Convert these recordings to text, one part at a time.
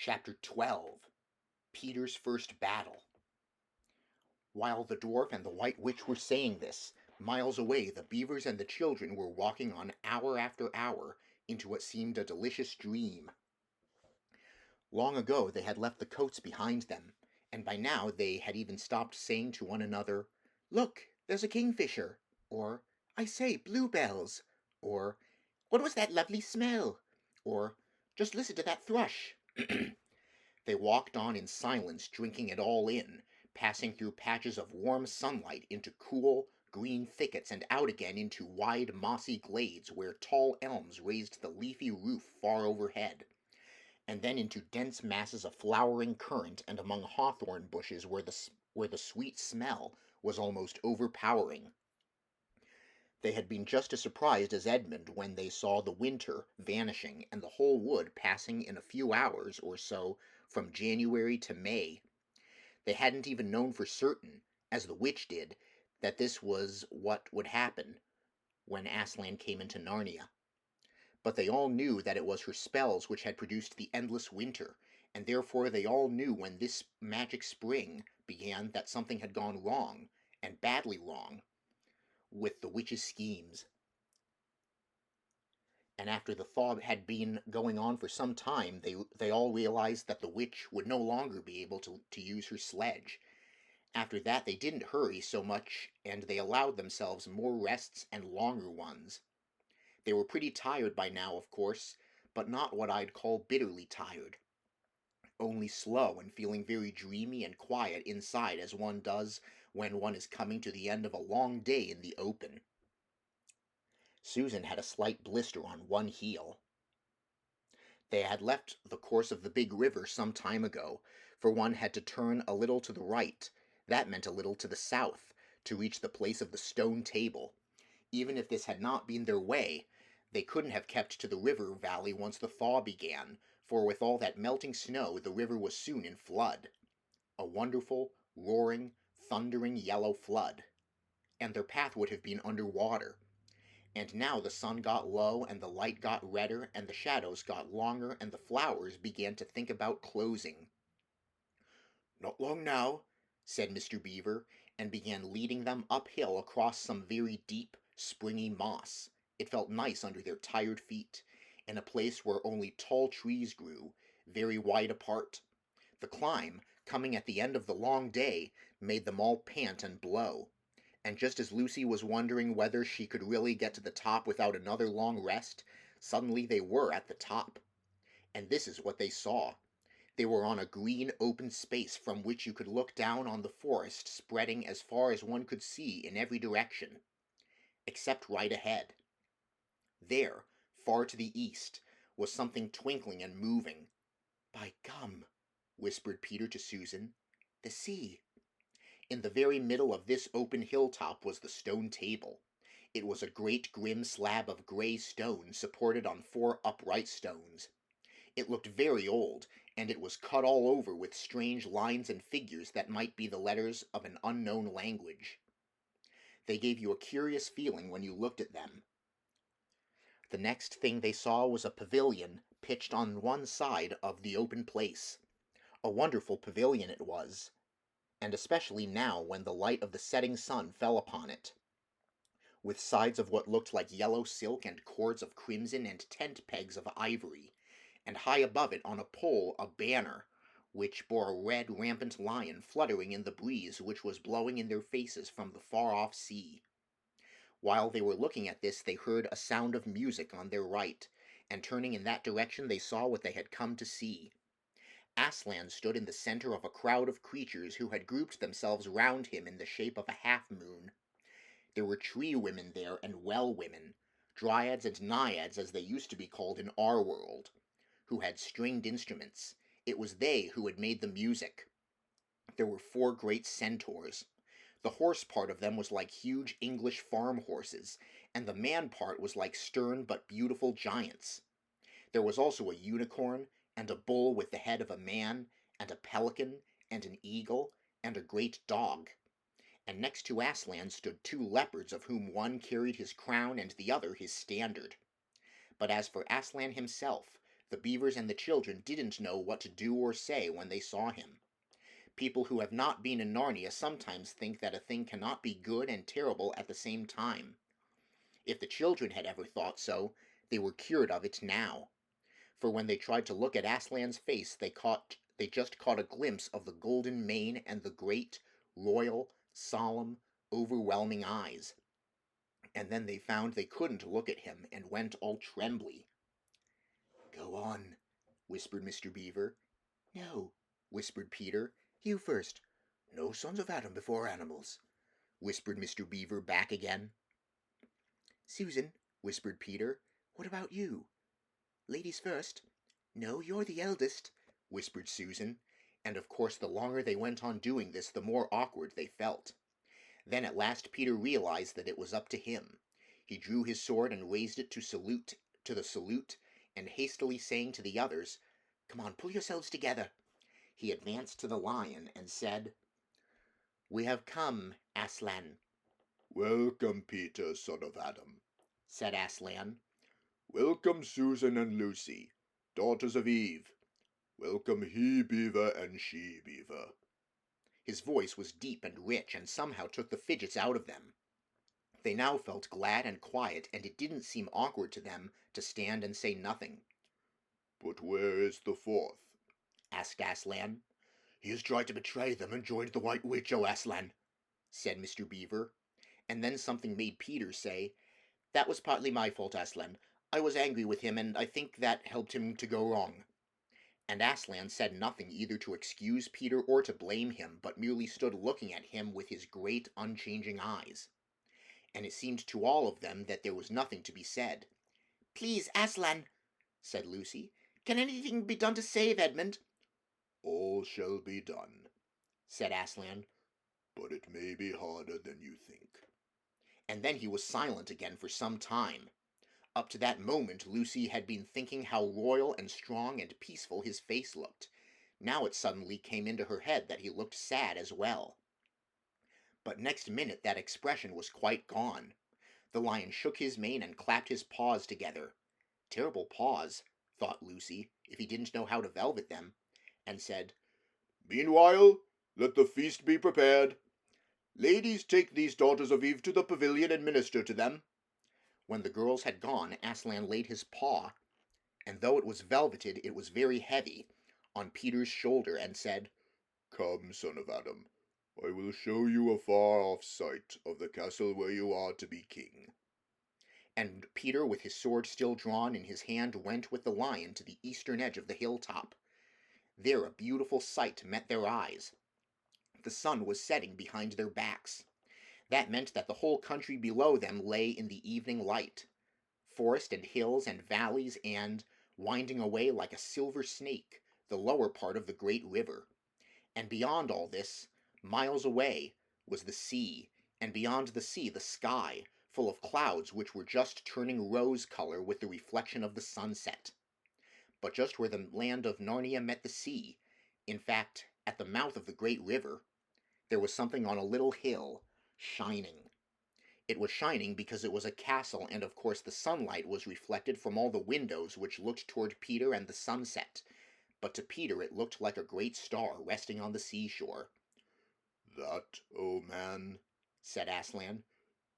Chapter 12 Peter's First Battle. While the dwarf and the white witch were saying this, miles away the beavers and the children were walking on hour after hour into what seemed a delicious dream. Long ago they had left the coats behind them, and by now they had even stopped saying to one another, "Look, there's a kingfisher," or "I say, bluebells," or "What was that lovely smell?" or "Just listen to that thrush." They walked on in silence, drinking it all in, passing through patches of warm sunlight into cool, green thickets and out again into wide, mossy glades where tall elms raised the leafy roof far overhead, and then into dense masses of flowering currant and among hawthorn bushes where the sweet smell was almost overpowering. They had been just as surprised as Edmund when they saw the winter vanishing and the whole wood passing in a few hours or so from January to May. They hadn't even known for certain, as the witch did, that this was what would happen when Aslan came into Narnia. But they all knew that it was her spells which had produced the endless winter, and therefore they all knew when this magic spring began that something had gone wrong, and badly wrong, with the witch's schemes. And after the thaw had been going on for some time, they all realized that the witch would no longer be able to use her sledge. After that they didn't hurry so much, and they allowed themselves more rests and longer ones. They were pretty tired by now, of course, but not what I'd call bitterly tired. Only slow and feeling very dreamy and quiet inside as one does when one is coming to the end of a long day in the open. Susan had a slight blister on one heel. They had left the course of the big river some time ago, for one had to turn a little to the right, that meant a little to the south, to reach the place of the stone table. Even if this had not been their way, they couldn't have kept to the river valley once the thaw began, for with all that melting snow the river was soon in flood. A wonderful, roaring, thundering yellow flood. And their path would have been under water. And now the sun got low, and the light got redder, and the shadows got longer, and the flowers began to think about closing. "Not long now," said Mr. Beaver, and began leading them uphill across some very deep, springy moss. It felt nice under their tired feet, in a place where only tall trees grew, very wide apart. The climb, coming at the end of the long day, made them all pant and blow. And just as Lucy was wondering whether she could really get to the top without another long rest, suddenly they were at the top. And this is what they saw. They were on a green open space from which you could look down on the forest spreading as far as one could see in every direction, except right ahead. There, far to the east, was something twinkling and moving. "By gum," whispered Peter to Susan, "the sea." In the very middle of this open hilltop was the stone table. It was a great grim slab of grey stone supported on 4 upright stones. It looked very old, and it was cut all over with strange lines and figures that might be the letters of an unknown language. They gave you a curious feeling when you looked at them. The next thing they saw was a pavilion pitched on one side of the open place. A wonderful pavilion it was, and especially now when the light of the setting sun fell upon it, with sides of what looked like yellow silk and cords of crimson and tent pegs of ivory, and high above it on a pole a banner, which bore a red rampant lion fluttering in the breeze which was blowing in their faces from the far-off sea. While they were looking at this they heard a sound of music on their right, and turning in that direction they saw what they had come to see. Aslan stood in the center of a crowd of creatures who had grouped themselves round him in the shape of a half-moon. There were tree women there and well women, dryads and naiads as they used to be called in our world, who had stringed instruments. It was they who had made the music. There were 4 great centaurs. The horse part of them was like huge English farm horses, and the man part was like stern but beautiful giants. There was also a unicorn, and a bull with the head of a man, and a pelican, and an eagle, and a great dog. And next to Aslan stood 2 leopards, of whom one carried his crown and the other his standard. But as for Aslan himself, The beavers and the children didn't know what to do or say when they saw him. People who have not been in Narnia sometimes think that a thing cannot be good and terrible at the same time. If the children had ever thought so, they were cured of it now. For when they tried to look at Aslan's face, they just caught a glimpse of the golden mane and the great, royal, solemn, overwhelming eyes. And then they found they couldn't look at him, and went all trembly. "Go on," whispered Mr. Beaver. "No," whispered Peter. "You first." "No sons of Adam before animals," whispered Mr. Beaver back again. "Susan," whispered Peter, "what about you?" "Ladies first." "No, you're the eldest," whispered Susan, and of course the longer they went on doing this, the more awkward they felt. Then at last Peter realized that it was up to him. He drew his sword and raised it to the salute, and hastily saying to the others, "Come on, pull yourselves together," he advanced to the lion and said, "We have come, Aslan." "Welcome, Peter, son of Adam," said Aslan. "Welcome, Susan and Lucy, daughters of Eve. Welcome, he-beaver and she-beaver." His voice was deep and rich, and somehow took the fidgets out of them. They now felt glad and quiet, and it didn't seem awkward to them to stand and say nothing. "But where is the fourth?" asked Aslan. "He has tried to betray them and joined the White Witch, O Aslan," said Mr. Beaver. And then something made Peter say, "That was partly my fault, Aslan. I was angry with him, and I think that helped him to go wrong." And Aslan said nothing either to excuse Peter or to blame him, but merely stood looking at him with his great unchanging eyes. And it seemed to all of them that there was nothing to be said. "Please, Aslan," said Lucy, "can anything be done to save Edmund?" "All shall be done," said Aslan. "but it may be harder than you think." And then he was silent again for some time. Up to that moment Lucy had been thinking how royal and strong and peaceful his face looked. Now it suddenly came into her head that he looked sad as well. But next minute that expression was quite gone. The lion shook his mane and clapped his paws together. Terrible paws, thought Lucy, if he didn't know how to velvet them, and said, "Meanwhile, let the feast be prepared. Ladies, take these daughters of Eve to the pavilion and minister to them." When the girls had gone, Aslan laid his paw, and though it was velveted, it was very heavy, on Peter's shoulder, and said, "Come, son of Adam, I will show you a far-off sight of the castle where you are to be king." And Peter, with his sword still drawn in his hand, went with the lion to the eastern edge of the hilltop. There a beautiful sight met their eyes. The sun was setting behind their backs. That meant that the whole country below them lay in the evening light. Forest and hills and valleys and, winding away like a silver snake, the lower part of the great river. And beyond all this, miles away, was the sea, and beyond the sea the sky, full of clouds which were just turning rose color with the reflection of the sunset. But just where the land of Narnia met the sea, in fact, at the mouth of the great river, there was something on a little hill, shining. It was shining because it was a castle, and of course the sunlight was reflected from all the windows which looked toward Peter and the sunset, but to Peter it looked like a great star resting on the seashore. "That, O man," said Aslan,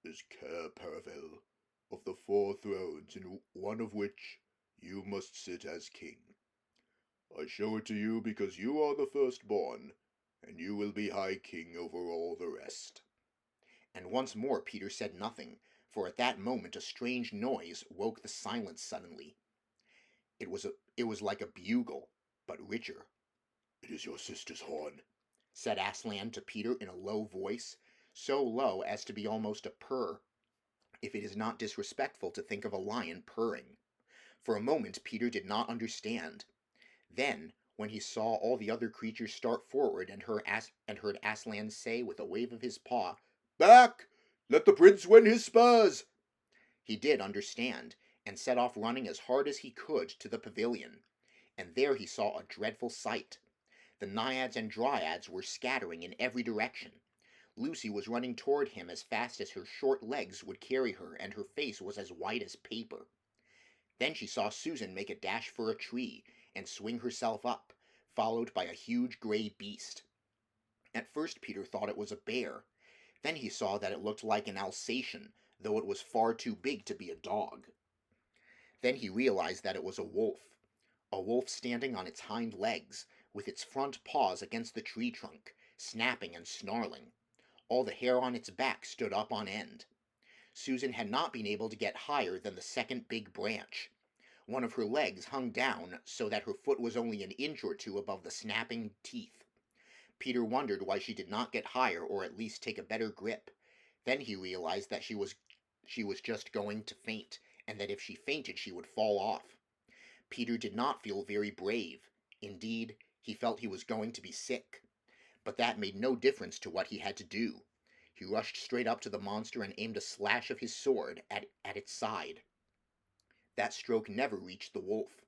"is Cair Paravel, of the 4 thrones, in one of which you must sit as king. I show it to you because you are the firstborn, and you will be high king over all the rest." And once more Peter said nothing, for at that moment a strange noise woke the silence suddenly. It was like a bugle, but richer. "It is your sister's horn," said Aslan to Peter in a low voice, so low as to be almost a purr, if it is not disrespectful to think of a lion purring. For a moment Peter did not understand. Then, when he saw all the other creatures start forward and heard Aslan say with a wave of his paw, "Back! Let the prince win his spurs!" he did understand, and set off running as hard as he could to the pavilion. And there he saw a dreadful sight. The naiads and dryads were scattering in every direction. Lucy was running toward him as fast as her short legs would carry her, and her face was as white as paper. Then she saw Susan make a dash for a tree and swing herself up, followed by a huge gray beast. At first Peter thought it was a bear. Then he saw that it looked like an Alsatian, though it was far too big to be a dog. Then he realized that it was a wolf standing on its hind legs, with its front paws against the tree trunk, snapping and snarling. All the hair on its back stood up on end. Susan had not been able to get higher than the second big branch. One of her legs hung down so that her foot was only an inch or two above the snapping teeth. Peter wondered why she did not get higher or at least take a better grip. Then he realized that she was just going to faint, and that if she fainted she would fall off. Peter did not feel very brave. Indeed, he felt he was going to be sick. But that made no difference to what he had to do. He rushed straight up to the monster and aimed a slash of his sword at its side. That stroke never reached the wolf.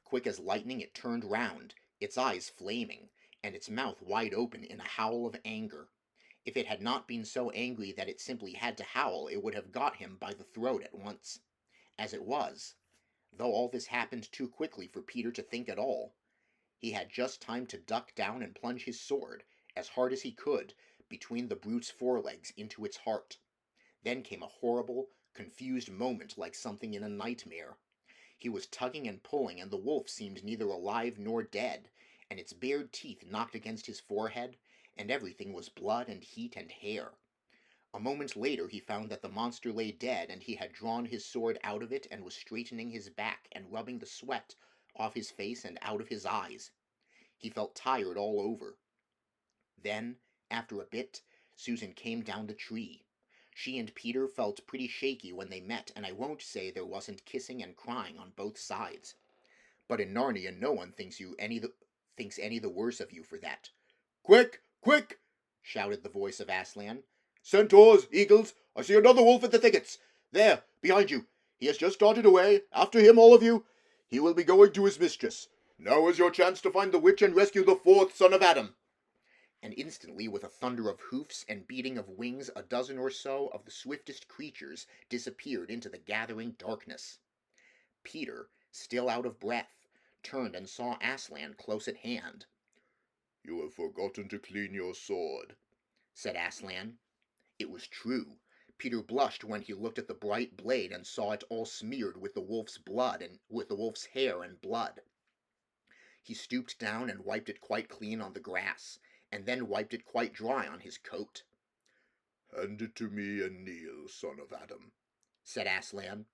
Quick as lightning it turned round, its eyes flaming, and its mouth wide open in a howl of anger. If it had not been so angry that it simply had to howl, it would have got him by the throat at once. As it was, though all this happened too quickly for Peter to think at all, he had just time to duck down and plunge his sword, as hard as he could, between the brute's forelegs into its heart. Then came a horrible, confused moment like something in a nightmare. He was tugging and pulling, and the wolf seemed neither alive nor dead, and its bared teeth knocked against his forehead, and everything was blood and heat and hair. A moment later he found that the monster lay dead, and he had drawn his sword out of it and was straightening his back and rubbing the sweat off his face and out of his eyes. He felt tired all over. Then, after a bit, Susan came down the tree. She and Peter felt pretty shaky when they met, and I won't say there wasn't kissing and crying on both sides. But in Narnia no one thinks any the worse of you for that. "Quick! Quick!" shouted the voice of Aslan. "Centaurs, eagles, I see another wolf in the thickets. There, behind you. He has just darted away. After him, all of you. He will be going to his mistress. Now is your chance to find the witch and rescue the fourth son of Adam." And instantly, with a thunder of hoofs and beating of wings, a dozen or so of the swiftest creatures disappeared into the gathering darkness. Peter, still out of breath, turned and saw Aslan close at hand. "You have forgotten to clean your sword," said Aslan. It was true. Peter blushed when he looked at the bright blade and saw it all smeared with the wolf's blood and with the wolf's hair and blood. He stooped down and wiped it quite clean on the grass, and then wiped it quite dry on his coat. "Hand it to me and kneel, son of Adam," said Aslan,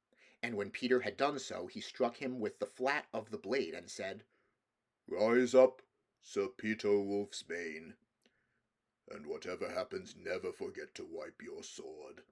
and when Peter had done so, he struck him with the flat of the blade and said, "Rise up, Sir Peter Wolfsbane, and whatever happens, never forget to wipe your sword."